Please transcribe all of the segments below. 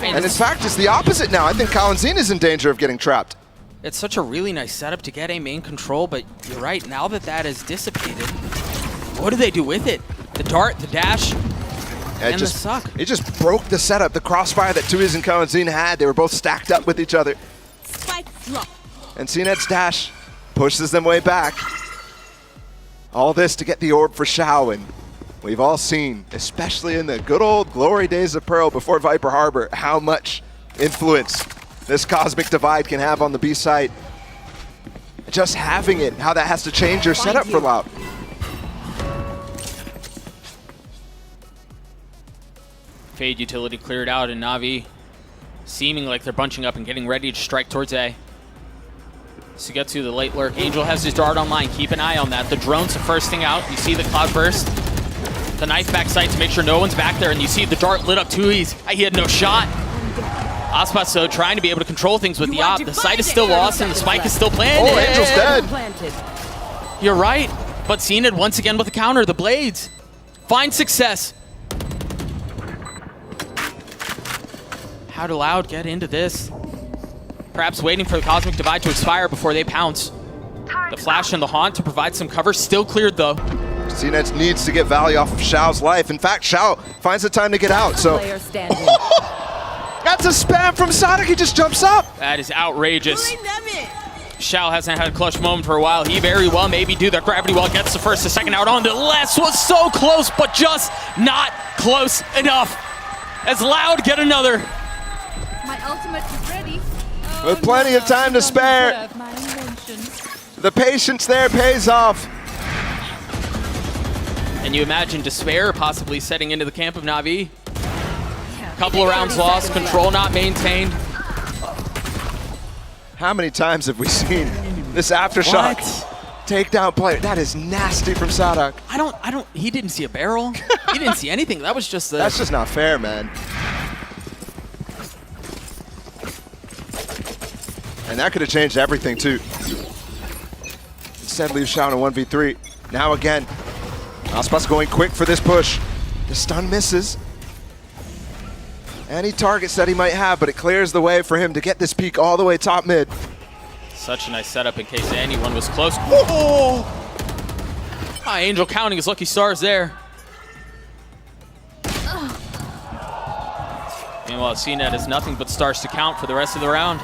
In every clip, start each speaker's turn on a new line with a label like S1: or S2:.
S1: And in fact, it's the opposite now. I think Kalanzin is in danger of getting trapped.
S2: It's such a really nice setup to get a main control, but you're right, now that that is dissipated, what do they do with it? The dart, the dash, and the suck.
S1: It just broke the setup, the crossfire that Tuiz and Kalanzin had. They were both stacked up with each other.
S3: Spike drop.
S1: And CNET's dash pushes them way back. All this to get the orb for Shao, and we've all seen, especially in the good old glory days of Pearl before Viper Harbor, how much influence this cosmic divide can have on the B site. Just having it, how that has to change your setup for Loud.
S2: Fade utility cleared out, and Navi seeming like they're bunching up and getting ready to strike towards A. So get to the late lurk. Angel has his dart online. Keep an eye on that. The drone's the first thing out. You see the cloud burst. The knife back sight to make sure no one's back there, and you see the dart lit up Tuiz. He had no shot. Aspas, though, trying to be able to control things with the op. The site is still lost, and the spike is still planted.
S1: Oh, Angel's dead.
S2: You're right, but CNET once again with the counter. The blades find success. How do Loud get into this? Perhaps waiting for the Cosmic Divide to expire before they pounce. The flash and the haunt to provide some cover, still cleared though.
S1: CNET needs to get value off of Shao's life. In fact, Shao finds the time to get out, so... That's a spam from Sonic, he just jumps up!
S2: That is outrageous. Shao hasn't had a clutch moment for a while. He very well maybe do that gravity well, gets the first, the second out on the last. Was so close, but just not close enough. As Loud get another.
S3: My ultimate is ready.
S1: With plenty of time to spare. The patience there pays off.
S2: And you imagine despair possibly setting into the camp of Navi. Couple of rounds lost, control not maintained.
S1: How many times have we seen this aftershock takedown play? That is nasty from Sadak.
S2: He didn't see a barrel. He didn't see anything. That was just the...
S1: That's just not fair, man. And that could have changed everything, too. Instead, leaves Shao in a 1v3. Now again, Aspas going quick for this push. The stun misses. Any targets that he might have, but it clears the way for him to get this peak all the way top mid.
S2: Such a nice setup in case anyone was close. Oh! Angel counting his lucky stars there. Meanwhile, CNET has nothing but stars to count for the rest of the round.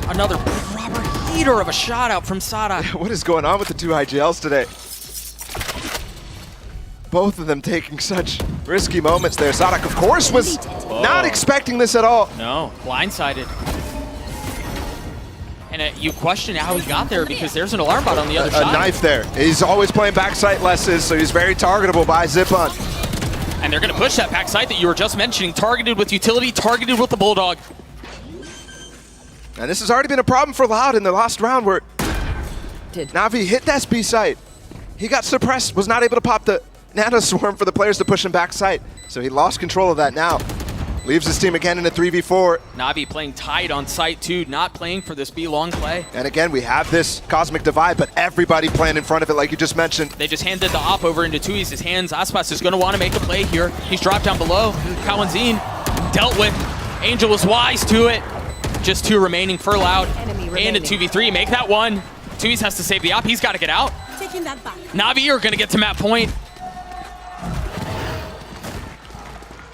S2: Another proper heater of a shot out from Sadak.
S1: What is going on with the two IGLs today? Both of them taking such risky moments there. Sadak, of course, was not expecting this at all.
S2: No, blindsided. And you question how he got there because there's an alarm bot on the other side.
S1: A knife there. He's always playing backside lesses, so he's very targetable by Zipon.
S2: And they're going to push that backside that you were just mentioning. Targeted with utility, targeted with the Bulldog.
S1: And this has already been a problem for Loud in the last round where Navi hit that B site. He got suppressed, was not able to pop the Nano Swarm for the players to push him back site. So he lost control of that now. Leaves his team again in a 3v4.
S2: Navi playing tight on site too, not playing for this B long play.
S1: And again, we have this Cosmic Divide, but everybody playing in front of it like you just mentioned.
S2: They just handed the op over into Tuiz's hands. Aspas is going to want to make a play here. He's dropped down below. Kalanzin dealt with. Angel was wise to it. Just two remaining for Loud. And a 2v3, make that one. Tuiz has to save the op, he's got to get out.
S3: Taking that back.
S2: Navi are going to get to map point.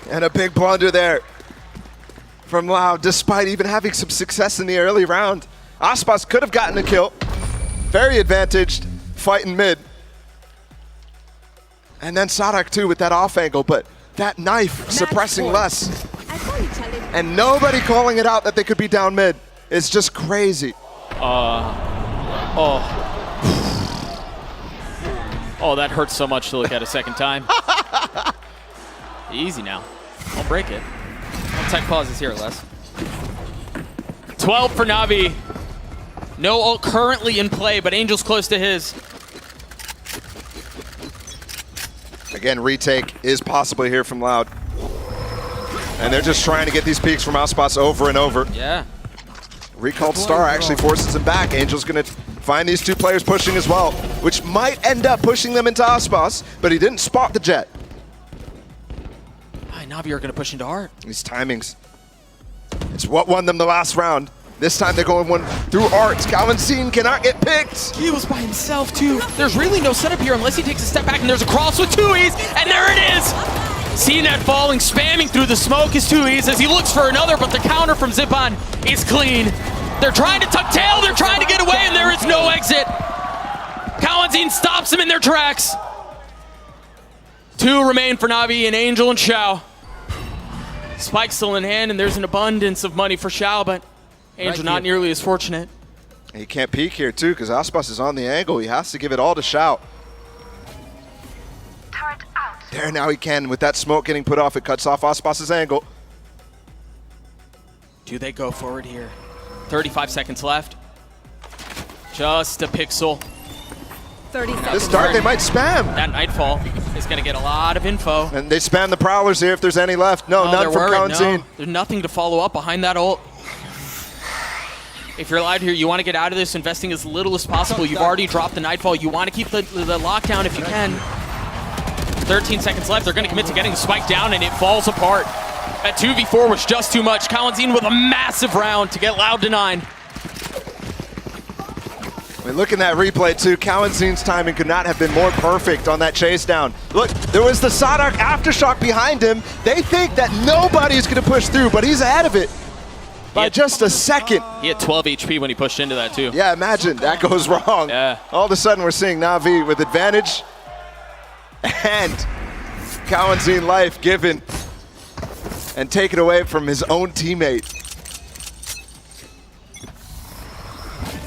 S1: And a big blunder there from Loud, despite even having some success in the early round. Aspas could have gotten a kill. Very advantaged, fighting mid. And then Sadak too with that off angle, but that knife suppressing less. And nobody calling it out that they could be down mid. It's just crazy.
S2: Oh, that hurts so much to look at a second time. Easy now. Don't break it. No tech pauses here, Les. 12 for Navi. No ult currently in play, but Angel's close to his.
S1: Again, retake is possibly here from Loud. And they're just trying to get these peaks from Aspas over and over.
S2: Yeah.
S1: Recalled Star actually forces him back. Angel's going to find these two players pushing as well, which might end up pushing them into Aspas, but he didn't spot the jet.
S2: and Navi are going to push into Art.
S1: These timings. It's what won them the last round. This time they're going one through Art. Calvin cannot get picked.
S2: He was by himself too. There's really no setup here unless he takes a step back, and there's a cross with 2Es, and there it is! CNET falling, spamming through the smoke is 2Es as he looks for another, but the counter from Zipan is clean. They're trying to tuck tail, they're trying to get away, and there is no exit. Calvin stops them in their tracks. 2 remain for Navi and Angel and Xiao. Spike still in hand, and there's an abundance of money for Xiao, but Angel not nearly as fortunate.
S1: He can't peek here too because Aspas is on the angle. He has to give it all to Xiao. There, now he can. With that smoke getting put off, it cuts off Aspas's angle.
S2: Do they go forward here? 35 seconds left. Just a pixel.
S3: 30 seconds.
S1: This start, they might spam.
S2: That Nightfall is going to get a lot of info.
S1: And they spam the Prowlers here if there's any left. No, none from Kaunzin.
S2: No. There's nothing to follow up behind that ult. If you're allowed here, you want to get out of this, investing as little as possible. You've already dropped the Nightfall. You want to keep the lockdown if you can. 13 seconds left. They're going to commit to getting the spike down, and it falls apart. That 2v4 was just too much. Kaunzin with a massive round to get Loud to 9.
S1: I mean, look at that replay too. Kaunzin's timing could not have been more perfect on that chase down. Look, there was the Sadak aftershock behind him. They think that nobody's going to push through, but he's ahead of it by just a second.
S2: He had 12 HP when he pushed into that too.
S1: Yeah, imagine that goes wrong.
S2: Yeah.
S1: All of a sudden we're seeing Navi with advantage and Kaunzin life given and taken away from his own teammate.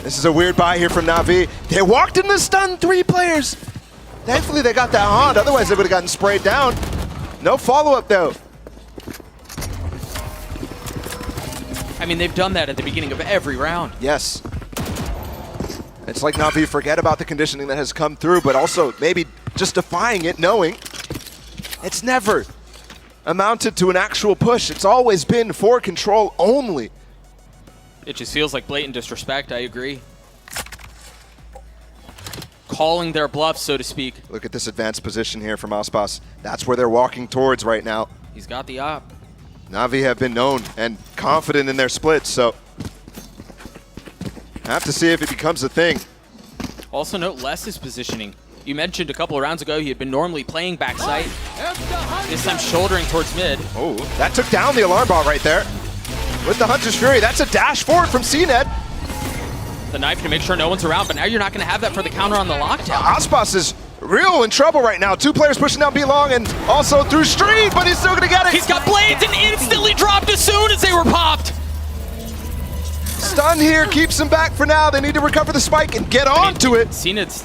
S1: This is a weird buy here from Navi. They walked in the stun 3 players. Thankfully they got that haunt, otherwise they would have gotten sprayed down. No follow-up though.
S2: I mean, they've done that at the beginning of every round.
S1: Yes. It's like Navi forget about the conditioning that has come through, but also maybe just defying it, knowing it's never amounted to an actual push. It's always been for control only.
S2: It just feels like blatant disrespect, I agree. Calling their bluff, so to speak.
S1: Look at this advanced position here from Aspas. That's where they're walking towards right now.
S2: He's got the op.
S1: Navi have been known and confident in their splits, so have to see if it becomes a thing.
S2: Also note Less's positioning. You mentioned a couple of rounds ago he had been normally playing backside. This time shouldering towards mid.
S1: Oh, that took down the alarm bot right there. With the Hunter's Fury, that's a dash forward from CNET.
S2: The knife to make sure no one's around, but now you're not going to have that for the counter on the lockdown.
S1: Aspas is real in trouble right now. 2 players pushing down B-Long and also through Street, but he's still going to get it.
S2: He's got blades and instantly dropped as soon as they were popped.
S1: Stun here keeps him back for now. They need to recover the spike and get onto it.
S2: CNET's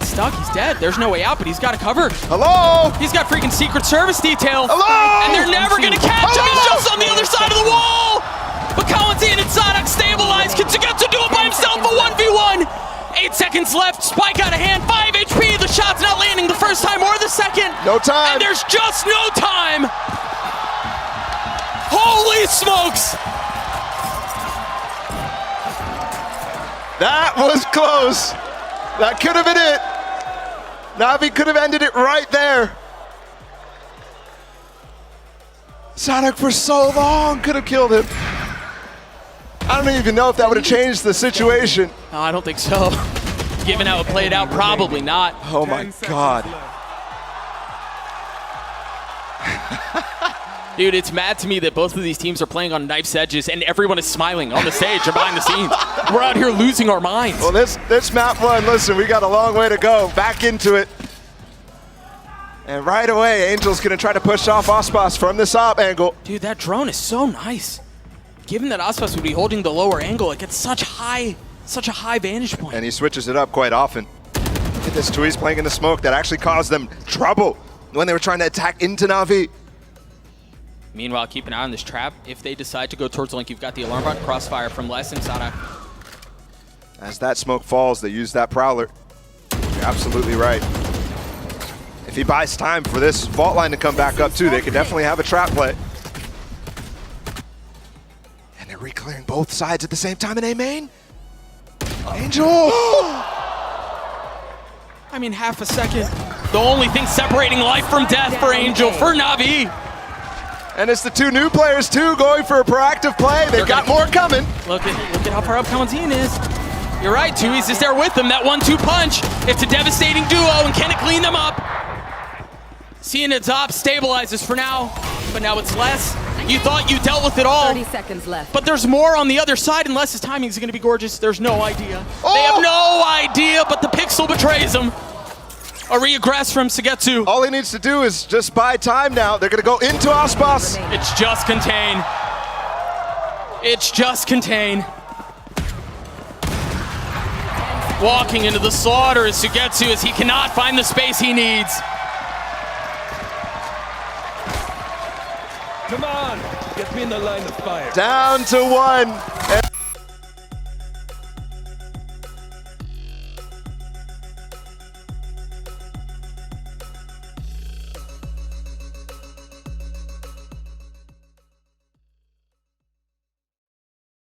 S2: stuck. He's dead. There's no way out, but he's got it covered.
S1: Hello?
S2: He's got freaking Secret Service detail.
S1: Hello?
S2: And they're never going to catch him. He's just on the other side of the wall. But Kaunzin and Sadak stabilized. Can Sugetsu do it by himself? A 1v1. 8 seconds left. Spike out of hand. 5 HP. The shot's not landing the first time or the second.
S1: No time.
S2: And there's just no time. Holy smokes.
S1: That was close. That could have been it. Navi could have ended it right there. Sadak for so long could have killed him. I don't even know if that would have changed the situation.
S2: No, I don't think so. Given how it played out, probably not.
S1: Oh my God.
S2: Dude, it's mad to me that both of these teams are playing on knife's edges and everyone is smiling on the stage or behind the scenes. We're out here losing our minds.
S1: Well, this map one, listen, we got a long way to go. Back into it. And right away, Angel's going to try to push off Aspas from this op angle.
S2: Dude, that drone is so nice. Given that Aspas would be holding the lower angle, it gets such a high vantage point.
S1: And he switches it up quite often. Look at this, Tui's playing in the smoke. That actually caused them trouble when they were trying to attack into Navi.
S2: Meanwhile, keep an eye on this trap. If they decide to go towards the link, you've got the alarm bot crossfire from Les and Sadak.
S1: As that smoke falls, they use that Prowler. You're absolutely right. If he buys time for this fault line to come back up too, they could definitely have a trap play. And they're re-clearing both sides at the same time in A main. Angel!
S2: I mean, half a second. The only thing separating life from death for Angel, for Navi.
S1: And it's the two new players too going for a proactive play. They've got more coming.
S2: Look at how far up Kamanzine is. You're right, Tui's is there with them. That 1-2 punch. It's a devastating duo, and can it clean them up? Seeing it top stabilizes for now, but now it's less. You thought you dealt with it all.
S3: 30 seconds left.
S2: But there's more on the other side, and Les's timing is going to be gorgeous. There's no idea.
S1: Oh!
S2: They have no idea, but the pixel betrays them. A regress from Sugetsu.
S1: All he needs to do is just buy time now. They're going to go into Aspas.
S2: It's just contain. It's just contain. Walking into the slaughter is Sugetsu as he cannot find the space he needs.
S4: Come on, get me in the line of fire.
S1: Down to one.